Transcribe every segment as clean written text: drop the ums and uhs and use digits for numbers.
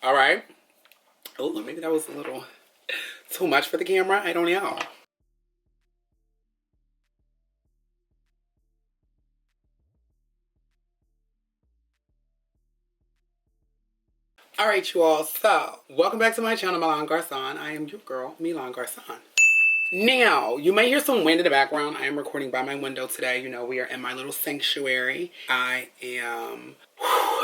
All right. Oh, maybe that was a little too much for the camera. I don't know. All right, you all. So, welcome back to my channel, Milan Garcon. I am your girl, Milan Garcon. Now, you may hear some wind in the background. I am recording by my window today. You know, we are in my little sanctuary. I am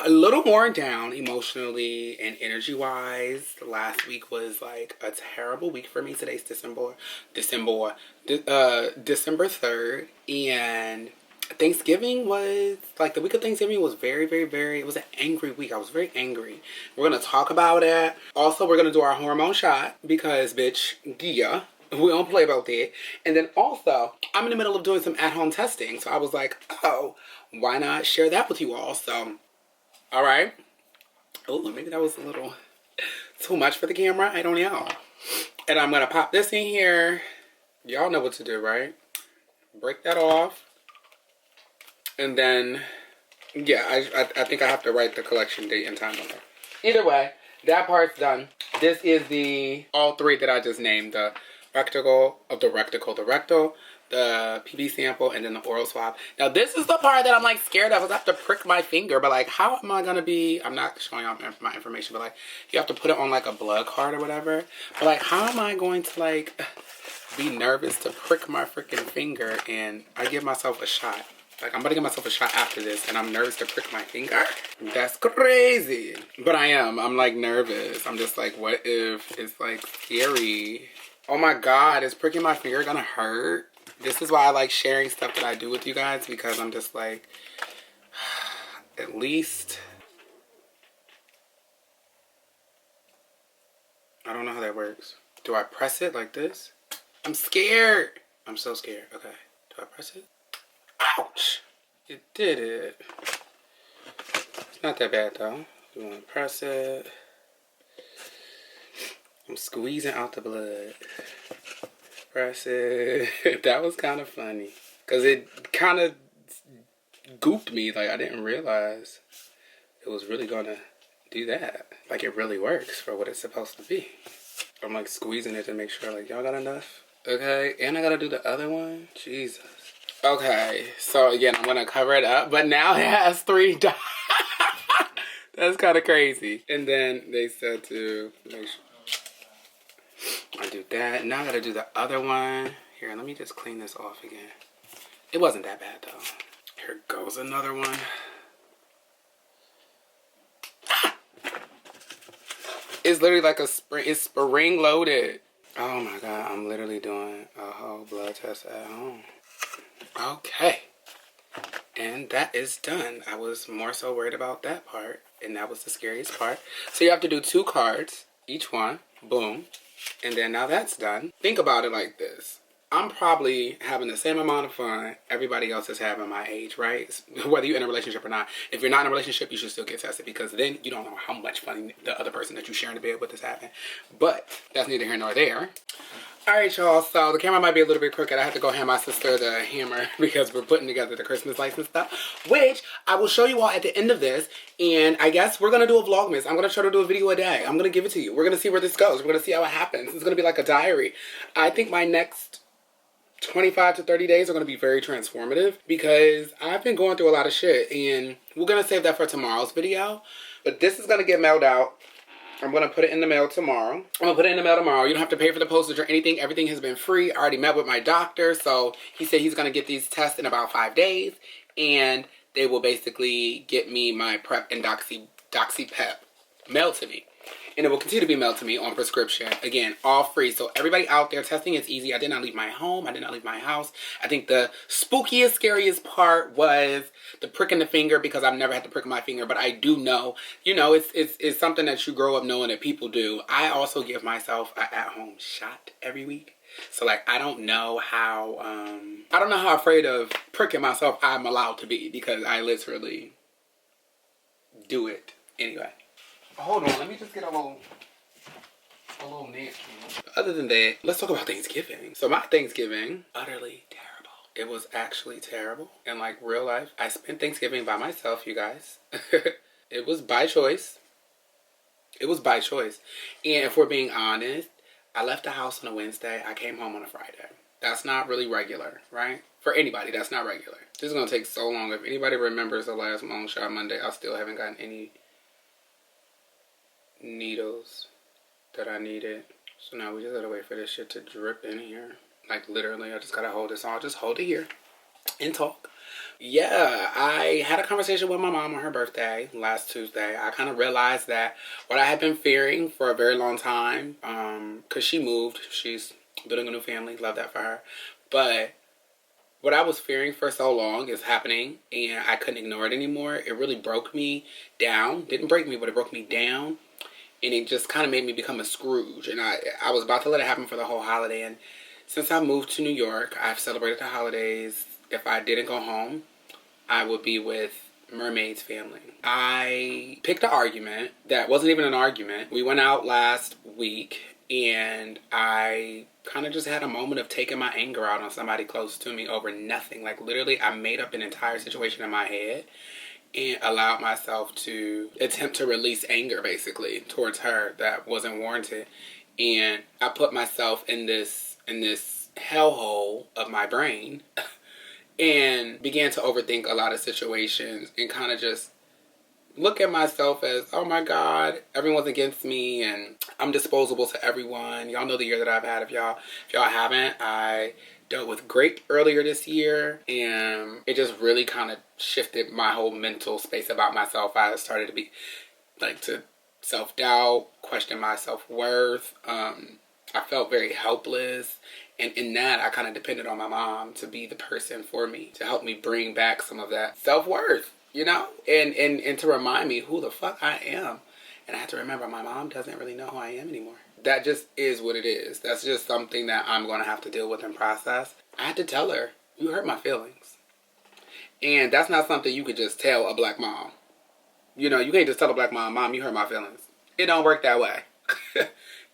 a little more down emotionally and energy-wise. Last week was like a terrible week for me. Today's December 3rd. And Thanksgiving was, like, the week of Thanksgiving was very, it was an angry week. I was very angry. We're going to talk about it. Also, we're going to do our hormone shot because, bitch, yeah. We don't play about that. And then also, I'm in the middle of doing some at-home testing. So I was like, oh, why not share that with you all? So, all right. Oh, maybe that was a little too much for the camera. I don't know. And I'm going to pop this in here. Y'all know what to do, right? Break that off. And then, yeah, I think I have to write the collection date and time on there. Either way, that part's done. This is the, all three that I just named. The rectal, the PB sample, and then the oral swab. Now, this is the part that I'm, like, scared of. I have to prick my finger, but, like, how am I going to be, I'm not showing off my information, but, like, you have to put it on, like, a blood card or whatever. But, like, how am I going to, like, be nervous to prick my freaking finger and I give myself a shot? Like, I'm about to give myself a shot after this, and I'm nervous to prick my finger. That's crazy. But I'm, like, nervous. I'm just like, what if it's, like, scary? Oh my God, is pricking my finger gonna hurt? This is why I like sharing stuff that I do with you guys, because I'm just like, at least, I don't know how that works. Do I press it like this? I'm scared. I'm so scared. Okay, do I press it? Ouch! It did it. It's not that bad though. You wanna press it. I'm squeezing out the blood. Press it. That was kind of funny. Because it kind of gooped me. Like, I didn't realize it was really going to do that. Like, it really works for what it's supposed to be. I'm, like, squeezing it to make sure, like, y'all got enough? Okay. And I got to do the other one? Jesus. Okay. So, again, I'm going to cover it up. But now it has 3 dots. That's kind of crazy. And then they said to make sure I do that. Now I gotta do the other one. Here, let me just clean this off again. It wasn't that bad though. Here goes another one. Ah! It's literally like a spring. It's spring loaded. Oh my God, I'm literally doing a whole blood test at home. Okay. And that is done. I was more so worried about that part. And that was the scariest part. So you have to do 2 cards, each one. Boom. And then now that's done. Think about it like this. I'm probably having the same amount of fun everybody else is having my age, right? Whether you're in a relationship or not. If you're not in a relationship, you should still get tested because then you don't know how much fun the other person that you're sharing the bed with is having. But that's neither here nor there. Alright, y'all, so the camera might be a little bit crooked. I have to go hand my sister the hammer because we're putting together the Christmas lights and stuff, which I will show you all at the end of this. And I guess we're going to do a vlogmas. I'm going to try to do a video a day. I'm going to give it to you. We're going to see where this goes. We're going to see how it happens. It's going to be like a diary. I think my next 25 to 30 days are going to be very transformative because I've been going through a lot of shit. And we're going to save that for tomorrow's video. But this is going to get mailed out. I'm going to put it in the mail tomorrow. You don't have to pay for the postage or anything. Everything has been free. I already met with my doctor. So he said he's going to get these tests in about 5 days. And they will basically get me my Prep and Doxy Pep mailed to me. And it will continue to be mailed to me on prescription. Again, all free. So everybody out there, testing is easy. I did not leave my home. I did not leave my house. I think the spookiest, scariest part was the prick in the finger because I've never had to prick my finger. But I do know, you know, it's something that you grow up knowing that people do. I also give myself an at-home shot every week. So, like, I don't know how afraid of pricking myself I'm allowed to be because I literally do it anyway. Hold on, let me just get a little napkin. Other than that, let's talk about Thanksgiving. So my Thanksgiving, utterly terrible. It was actually terrible. In like real life, I spent Thanksgiving by myself, you guys. It was by choice. It was by choice. And if we're being honest, I left the house on a Wednesday. I came home on a Friday. That's not really regular, right? For anybody, that's not regular. This is going to take so long. If anybody remembers the last Mone Shot Monday, I still haven't gotten any needles that I needed. So now we just gotta wait for this shit to drip in here. Like literally, I just gotta hold this on. I'll just hold it here and talk. Yeah, I had a conversation with my mom on her birthday last Tuesday. I kind of realized that what I had been fearing for a very long time, because she moved. She's building a new family. Love that for her. But what I was fearing for so long is happening, and I couldn't ignore it anymore. It really broke me down. Didn't break me, but it broke me down. And it just kind of made me become a Scrooge. And I was about to let it happen for the whole holiday. And since I moved to New York, I've celebrated the holidays. If I didn't go home, I would be with Mermaid's family. I picked an argument that wasn't even an argument. We went out last week, and I kind of just had a moment of taking my anger out on somebody close to me over nothing. Like literally, I made up an entire situation in my head and allowed myself to attempt to release anger, basically, towards her that wasn't warranted. And I put myself in this hellhole of my brain and began to overthink a lot of situations and kind of just look at myself as, oh my God, everyone's against me and I'm disposable to everyone. Y'all know the year that I've had. If y'all haven't, I dealt with grape earlier this year, and it just really kind of shifted my whole mental space about myself. I started to be to self-doubt, question my self-worth. I felt very helpless, and in that I kind of depended on my mom to be the person for me, to help me bring back some of that self-worth, you know, and to remind me who the fuck I am. And I had to remember my mom doesn't really know who I am anymore. That just is what it is. That's just something that I'm going to have to deal with and process. I had to tell her, you hurt my feelings. And that's not something you could just tell a black mom. You know, you can't just tell a black mom, you hurt my feelings. It don't work that way.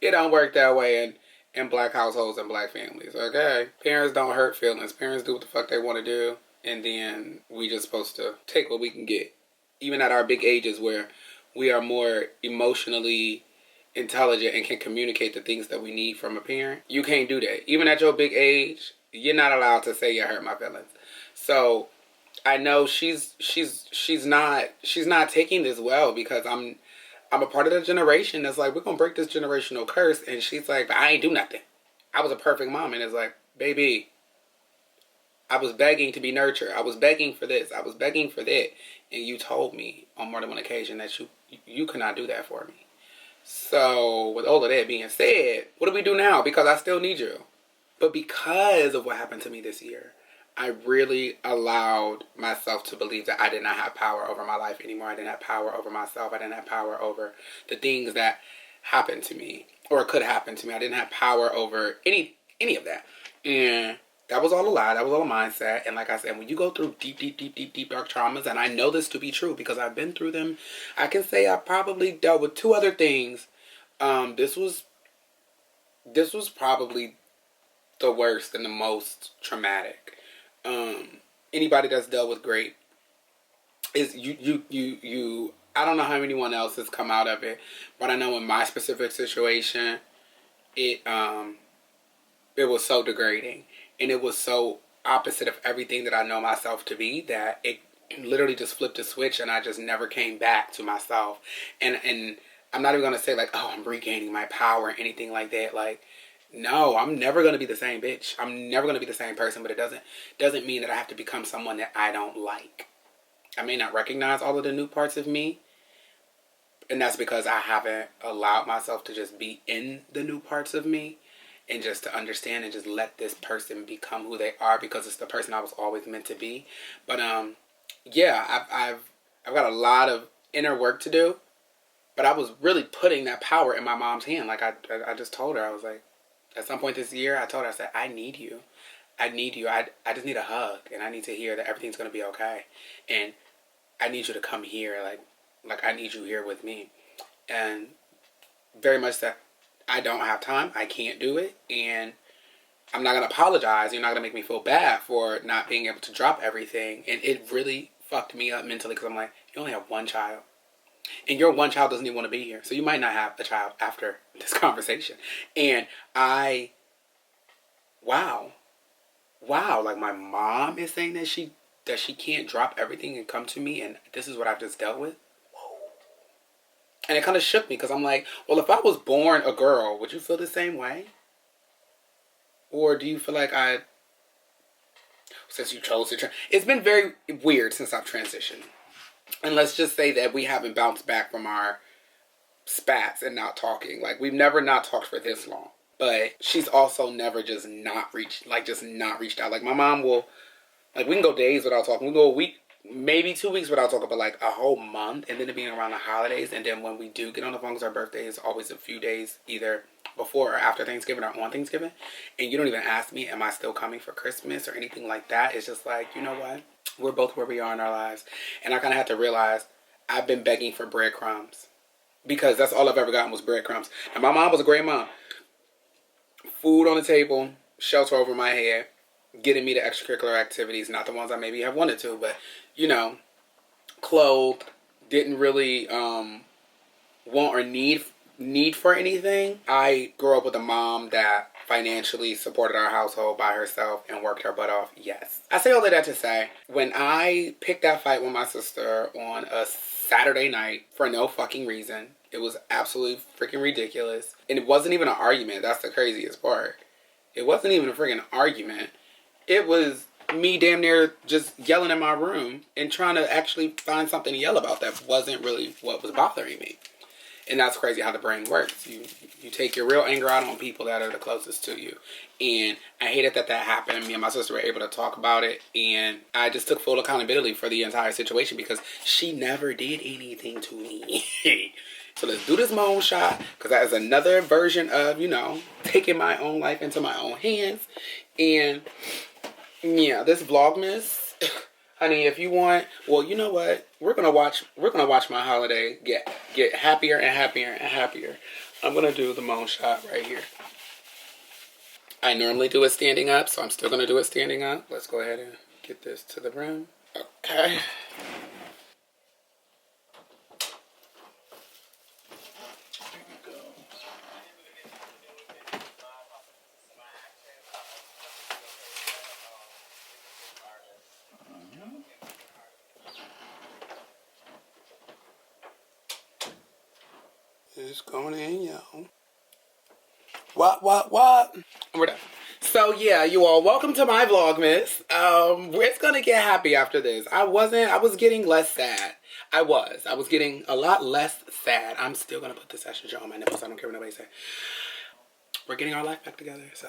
It don't work that way in black households and black families, okay? Parents don't hurt feelings. Parents do what the fuck they want to do. And then we just supposed to take what we can get. Even at our big ages where we are more emotionally intelligent and can communicate the things that we need from a parent, you can't do that. Even at your big age, you're not allowed to say you hurt my feelings. So I know she's not taking this well, because I'm a part of the generation that's like, we're gonna break this generational curse. And she's like, but I ain't do nothing. I was a perfect mom. And it's like, baby, I was begging to be nurtured. I was begging for this. I was begging for that. And you told me on more than one occasion that you cannot do that for me. So with all of that being said, what do we do now? Because I still need you. But because of what happened to me this year, I really allowed myself to believe that I did not have power over my life anymore. I didn't have power over myself. I didn't have power over the things that happened to me or could happen to me. I didn't have power over any of that. And that was all a lie. That was all a mindset. And like I said, when you go through deep, dark traumas, and I know this to be true because I've been through them, I can say I probably dealt with two other things. This was probably the worst and the most traumatic. Anybody that's dealt with grape is you. I don't know how anyone else has come out of it, but I know in my specific situation, it was so degrading. And it was so opposite of everything that I know myself to be that it literally just flipped a switch and I just never came back to myself. And I'm not even going to say like, oh, I'm regaining my power or anything like that. Like, no, I'm never going to be the same bitch. I'm never going to be the same person, but it doesn't mean that I have to become someone that I don't like. I may not recognize all of the new parts of me, and that's because I haven't allowed myself to just be in the new parts of me. And just to understand and just let this person become who they are, because it's the person I was always meant to be. But yeah, I've got a lot of inner work to do. But I was really putting that power in my mom's hand. Like I just told her, I was like, at some point this year, I told her, I said, I need you. I need you. I just need a hug, and I need to hear that everything's gonna be okay. And I need you to come here, like I need you here with me. And very much that. I don't have time. I can't do it. And I'm not going to apologize. You're not going to make me feel bad for not being able to drop everything. And it really fucked me up mentally, because I'm like, you only have one child. And your one child doesn't even want to be here. So you might not have a child after this conversation. And wow, like my mom is saying that she can't drop everything and come to me, and this is what I've just dealt with. Whoa. And it kind of shook me, because I'm like, well, if I was born a girl, would you feel the same way? Or do you feel like since you chose to it's been very weird since I've transitioned. And let's just say that we haven't bounced back from our spats and not talking. Like, we've never not talked for this long. But she's also never just not reached out. Like, my mom will, like, we can go days without talking. We can go a week, maybe 2 weeks without talking, but like a whole month. And then it being around the holidays. And then when we do get on the phone, because our birthday is always a few days either before or after Thanksgiving or on Thanksgiving. And you don't even ask me, am I still coming for Christmas or anything like that? It's just like, you know what? We're both where we are in our lives. And I kind of had to realize I've been begging for breadcrumbs. Because that's all I've ever gotten was breadcrumbs. And my mom was a great mom. Food on the table, shelter over my head, getting me to extracurricular activities. Not the ones I maybe have wanted to, but, you know, clothed. Didn't really want or need for anything. I grew up with a mom that financially supported our household by herself and worked her butt off. Yes. I say all of that to say, when I picked that fight with my sister on a Saturday night for no fucking reason, it was absolutely freaking ridiculous. And it wasn't even an argument. That's the craziest part. It wasn't even a freaking argument. It was me damn near just yelling in my room and trying to actually find something to yell about that wasn't really what was bothering me. And that's crazy how the brain works. You take your real anger out on people that are the closest to you. And I hated that happened. Me and my sister were able to talk about it. And I just took full accountability for the entire situation because she never did anything to me. So let's do this Mone Shot, because that is another version of, you know, taking my own life into my own hands. And yeah, this vlogmas, honey, if you want, well, you know what? We're gonna watch my holiday get happier and happier and happier. I'm gonna do the Mone Shot right here. I normally do it standing up, so I'm still gonna do it standing up. Let's go ahead and get this to the rim. Okay. It's going in, y'all. What? We're done. So yeah, you all, welcome to my vlogmas. It's gonna get happy after this. I was getting less sad. I was getting a lot less sad. I'm still gonna put this estrogen on my nipples. I don't care what nobody say. We're getting our life back together. So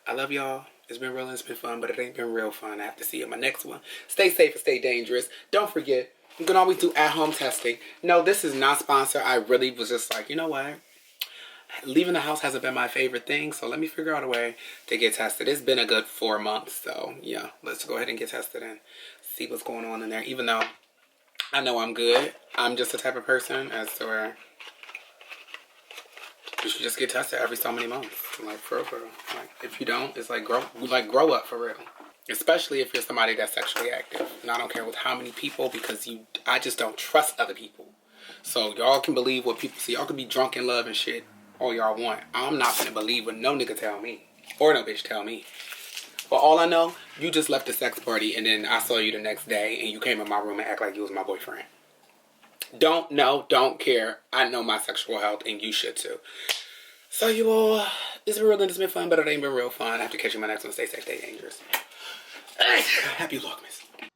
I love y'all. It's been real and it's been fun, but it ain't been real fun. I have to see you in my next one. Stay safe and stay dangerous. Don't forget, you can always do at-home testing. No, this is not sponsored. I really was just like, you know what? Leaving the house hasn't been my favorite thing, so let me figure out a way to get tested. It's been a good 4 months, so yeah, let's go ahead and get tested and see what's going on in there. Even though I know I'm good, I'm just the type of person as to where you should just get tested every so many months. Like, for real. Like, if you don't, it's like grow up for real. Especially if you're somebody that's sexually active. And I don't care with how many people, because I just don't trust other people. So y'all can believe what people see. Y'all can be drunk in love and shit all y'all want. I'm not gonna believe what no nigga tell me. Or no bitch tell me. But all I know, you just left the sex party and then I saw you the next day and you came in my room and act like you was my boyfriend. Don't know, don't care. I know my sexual health and you should too. So you all, it's been real and it's been fun, but it ain't been real fun. I have to catch you in my next one. Stay safe, stay dangerous. Happy vlogmas.